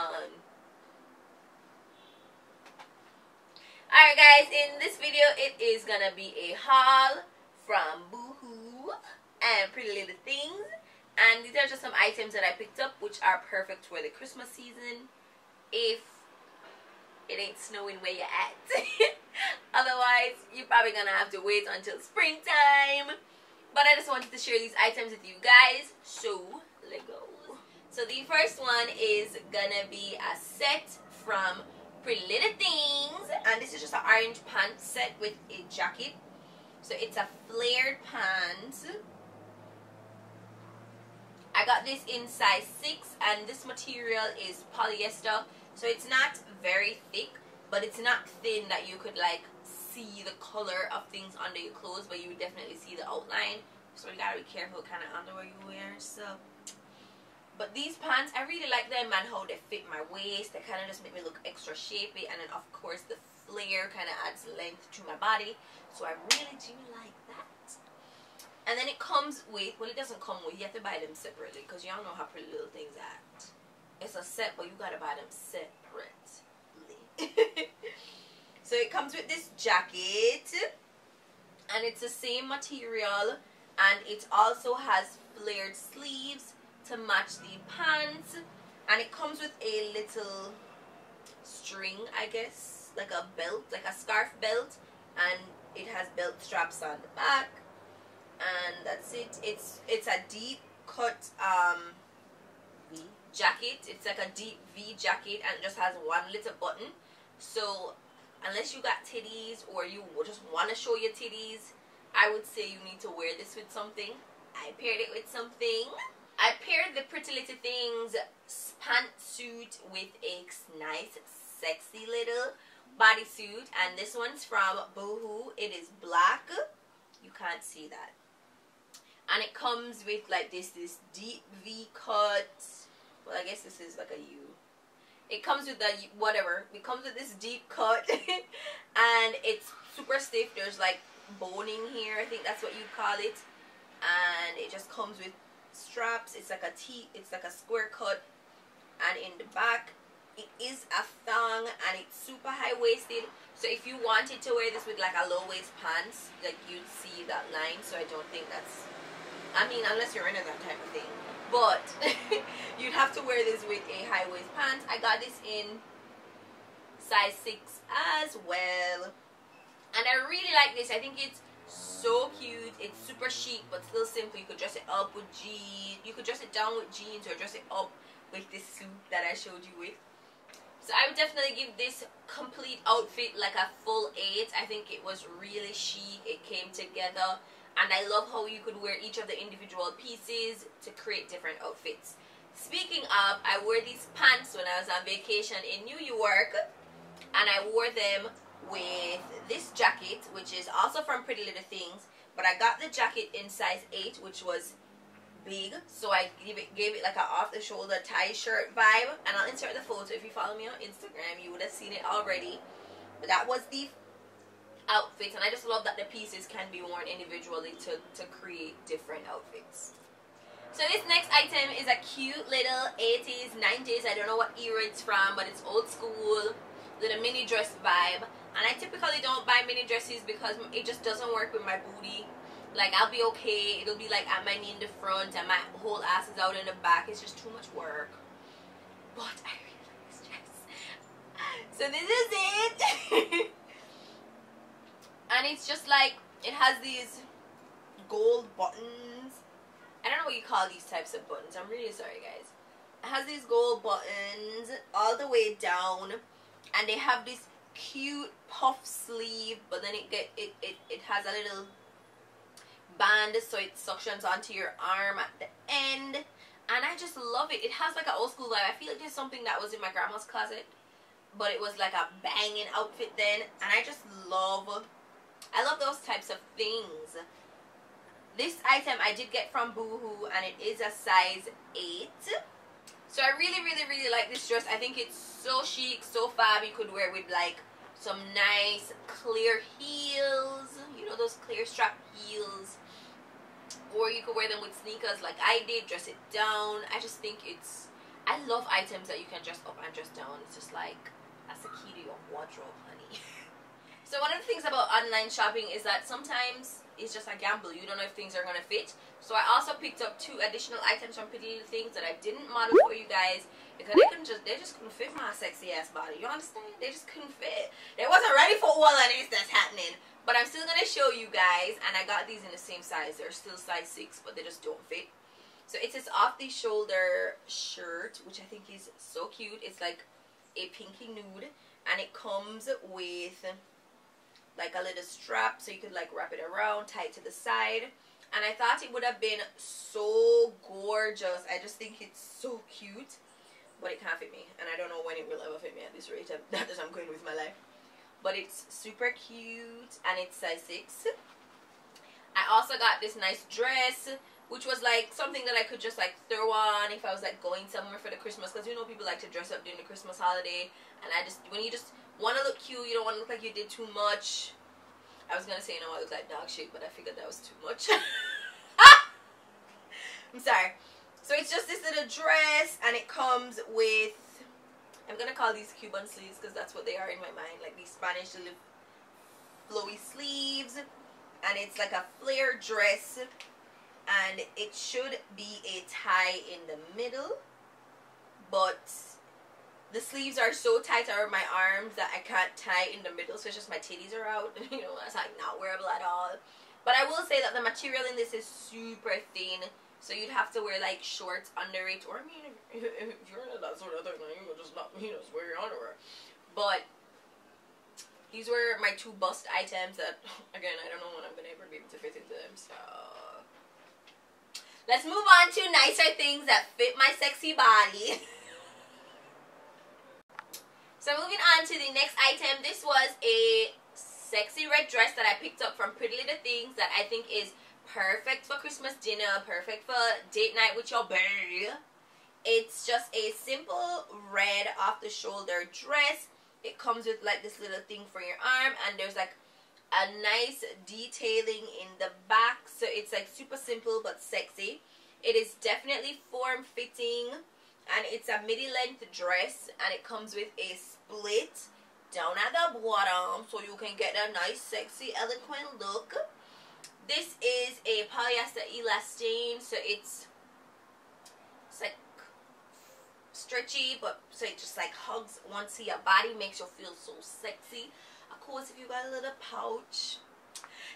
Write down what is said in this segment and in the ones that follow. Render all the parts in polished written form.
on. Alright guys, in this video it is gonna be a haul from Boohoo and Pretty Little Things, and these are just some items that I picked up which are perfect for the Christmas season if it ain't snowing where you're at. Otherwise you're probably gonna have to wait until springtime, but I just wanted to share these items with you guys, so let's go. So the first one is gonna be a set from Pretty Little Things, and this is just an orange pants set with a jacket. So it's a flared pants. I got this in size 6, and this material is polyester, so it's not very thick, but it's not thin that you could like see the color of things under your clothes, but you would definitely see the outline. So you gotta be careful what kind of underwear you wear. So, but these pants, I really like them and how they fit my waist. They kind of just make me look extra shapy, and then of course the flare kind of adds length to my body. So I really do like that. And then it comes with, well, it doesn't come with, you have to buy them separately because y'all know how Pretty Little Things act. It's a set, but you gotta buy them separately. So it comes with this jacket, and it's the same material, and it also has flared sleeves to match the pants, and it comes with a little string, I guess, like a belt, like a scarf belt, and it has belt straps on the back, and that's it. It's a deep cut V jacket. It's like a deep V jacket, and it just has one little button. So unless you got titties or you just want to show your titties, I would say you need to wear this with something. I paired it with something. I paired the Pretty Little Things pantsuit with a nice, sexy little bodysuit, and this one's from Boohoo. It is black. You can't see that. And it comes with like this deep V cut. Well, I guess this is like a U. It comes with the whatever. It comes with this deep cut, and it's super stiff. There's like boning here. I think that's what you'd call it. And it just comes with straps. It's like a T. It's like a square cut, and in the back it is a thong, and it's super high waisted. So if you wanted to wear this with like a low waist pants, like you'd see that line. So I don't think that's, I mean, unless you're into that type of thing, but you'd have to wear this with a high waist pants. I got this in size 6 as well, and I really like this. I think it's so cute. It's super chic but still simple. You could dress it up with jeans, you could dress it down with jeans, or dress it up with this suit that I showed you with. So I would definitely give this complete outfit like a full 8. I think it was really chic. It came together, and I love how you could wear each of the individual pieces to create different outfits. Speaking of, I wore these pants when I was on vacation in New York, and I wore them with this jacket, which is also from Pretty Little Things, but I got the jacket in size 8, which was big, so I gave it like an off-the-shoulder tie shirt vibe, and I'll insert the photo. If you follow me on Instagram, you would have seen it already. But that was the outfit, and I just love that the pieces can be worn individually to create different outfits. So this next item is a cute little 80s, 90s, I don't know what era it's from, but it's old school, little mini dress vibe. And I typically don't buy mini dresses because it just doesn't work with my booty. Like, I'll be okay, it'll be like at my knee in the front and my whole ass is out in the back. It's just too much work. But I really like this dress. So this is it. And it's just like, it has these gold buttons. I don't know what you call these types of buttons. I'm really sorry, guys. It has these gold buttons all the way down, and they have this cute puff sleeve, but then it has a little band, so it suctions onto your arm at the end, and I just love it. It has like an old school vibe. I feel like there's something that was in my grandma's closet, but it was like a banging outfit then, and I love those types of things. This item I did get from Boohoo, and it is a size 8. So I really like this dress. I think it's so chic, so fab. You could wear it with like some nice clear heels, you know, those clear strap heels, or you could wear them with sneakers like I did, dress it down. I just think it's, I love items that you can dress up and dress down. It's just like, that's the key to your wardrobe, honey. So one of the things about online shopping is that sometimes it's just a gamble. You don't know if things are going to fit. So I also picked up 2 additional items from Pretty Little Things that I didn't model for you guys because they just couldn't fit my sexy ass body. You understand? They just couldn't fit. They wasn't ready for all of this that's happening. But I'm still going to show you guys, and I got these in the same size. They're still size 6, but they just don't fit. So it's this off-the-shoulder shirt, which I think is so cute. It's like a pinky nude, and it comes with like a little strap, so you could like wrap it around, tie it to the side. And I thought it would have been so gorgeous. I just think it's so cute, but it can't fit me, and I don't know when it will ever fit me at this rate that I'm going with my life. But it's super cute, and it's size 6. I also got this nice dress, which was like something that I could just like throw on if I was like going somewhere for the Christmas, because you know people like to dress up during the Christmas holiday, and when you just want to look cute, you don't want to look like you did too much. I was gonna say, you know, I look like dog shit, but I figured that was too much. I'm sorry. So it's just this little dress, and it comes with, I'm gonna call these Cuban sleeves because that's what they are in my mind, like these Spanish little flowy sleeves, and it's like a flare dress, and it should be a tie in the middle, but the sleeves are so tight around my arms that I can't tie in the middle, so it's just my titties are out. You know, it's like not wearable at all. But I will say that the material in this is super thin, so you'd have to wear like shorts under it, or I mean, if you're into that sort of thing, then you can just not, you know, just wear your underwear. But these were my 2 bust items that, again, I don't know when I'm gonna ever be able to fit into them. So let's move on to nicer things that fit my sexy body. So moving on to the next item, this was a sexy red dress that I picked up from Pretty Little Things that I think is perfect for Christmas dinner, perfect for date night with your bae. It's just a simple red off-the-shoulder dress. It comes with like this little thing for your arm, and there's like a nice detailing in the back, so it's like super simple but sexy. It is definitely form-fitting, and it's a midi-length dress, and it comes with a split down at the bottom, so you can get a nice, sexy, eloquent look. This is a polyester elastane, so it's like stretchy, but so it just like hugs onto your body, makes you feel so sexy. Of course, if you got a little pouch,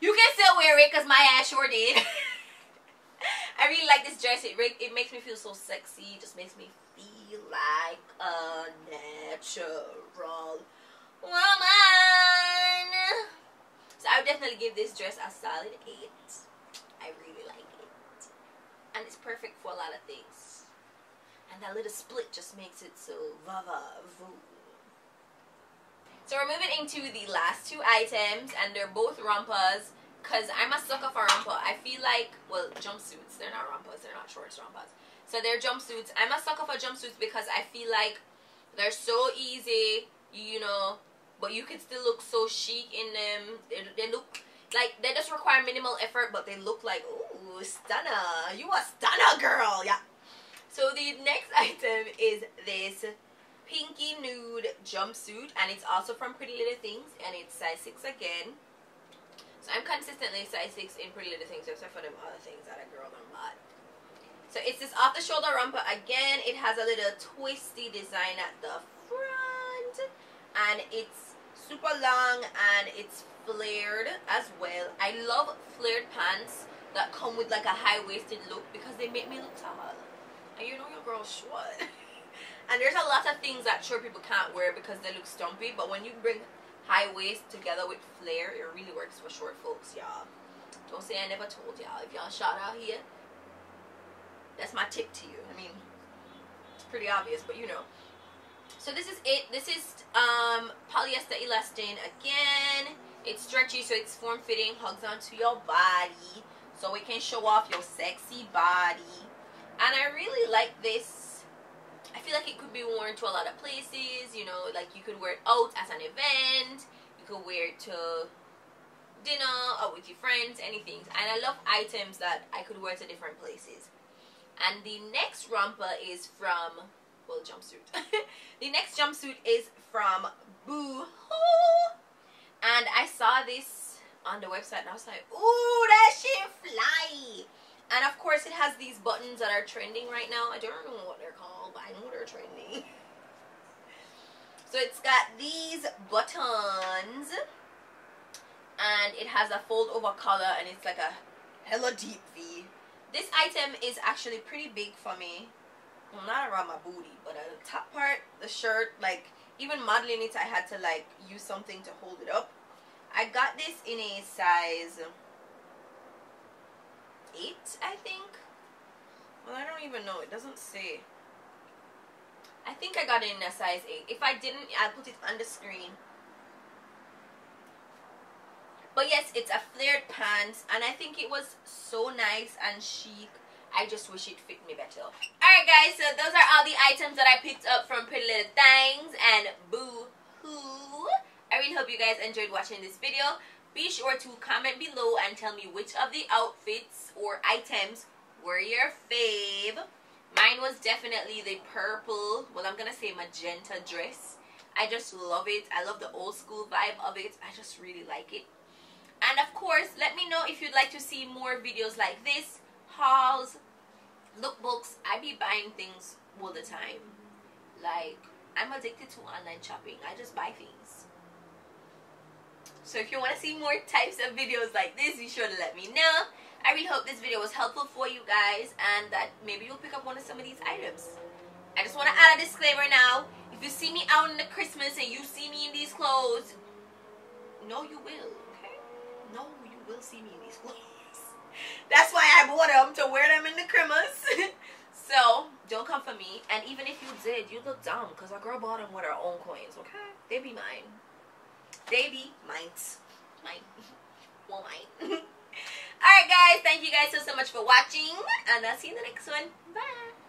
you can still wear it, because my ass sure did. I really like this dress. It makes me feel so sexy. It just makes me feel like a natural woman. So I would definitely give this dress a solid 8. I really like it. And it's perfect for a lot of things. And that little split just makes it so va-va-voo. So we're moving into the last 2 items, and they're both rompas. Because I'm a sucker for romper. I feel like, well, jumpsuits. They're not rompas. They're not shorts rompas. So they're jumpsuits. I'm a sucker for jumpsuits because I feel like they're so easy, you know, but you can still look so chic in them. They look like, they just require minimal effort, but they look like, ooh, stunner. You a stunner, girl. Yeah. So the next item is this pinky nude jumpsuit, and it's also from Pretty Little Things, and it's size 6 again. So I'm consistently size 6 in Pretty Little Things, except for them other things that I girl them bought. So it's this off-the-shoulder romper again. It has a little twisty design at the front, and it's super long, and it's flared as well. I love flared pants that come with like a high-waisted look because they make me look tall. And you know your girl's short. And there's a lot of things that short people can't wear because they look stumpy, but when you bring high waist together with flare, it really works for short folks, y'all. Don't say I never told y'all. If y'all short out here, that's my tip to you. I mean, it's pretty obvious, but you know. So this is it. This is polyester elastane again. It's stretchy, so it's form-fitting, hugs onto your body, so it can show off your sexy body. And I really like this. I feel like it could be worn to a lot of places, you know, like you could wear it out at an event, you could wear it to dinner or with your friends, anything. And I love items that I could wear to different places. And the next romper is from, well, jumpsuit. The next jumpsuit is from Boohoo, and I saw this on the website and I was like, ooh, that shit fly. And of course it has these buttons that are trending right now. I don't know what they're called, but I know they're trending. So it's got these buttons, and it has a fold over collar, and it's like a hella deep V. This item is actually pretty big for me. Well, not around my booty, but at the top part, the shirt, like even modeling it, I had to like use something to hold it up. I got this in a size 8, I think. Well, I don't even know. It doesn't say. I think I got it in a size 8. If I didn't, I'll put it on the screen. But yes, it's a flared pants, and I think it was so nice and chic. I just wish it fit me better. Alright guys, so those are all the items that I picked up from Pretty Little Things and Boohoo. I really hope you guys enjoyed watching this video. Be sure to comment below and tell me which of the outfits or items were your fave. Mine was definitely the purple, well, I'm gonna say magenta dress. I just love it. I love the old school vibe of it. I just really like it. And of course, let me know if you'd like to see more videos like this, hauls, lookbooks. I be buying things all the time. Like, I'm addicted to online shopping. I just buy things. So if you want to see more types of videos like this, be sure to let me know. I really hope this video was helpful for you guys, and that maybe you'll pick up one of some of these items. I just want to add a disclaimer now. If you see me out in the Christmas and you see me in these clothes, no, you will, okay? No, you will see me in these clothes. That's why I bought them, to wear them in the Christmas. So, don't come for me. And even if you did, you look dumb, because our girl bought them with her own coins, okay? They be mine. They be mine. Mine. Well, mine. Alright guys, thank you guys so much for watching, and I'll see you in the next one. Bye.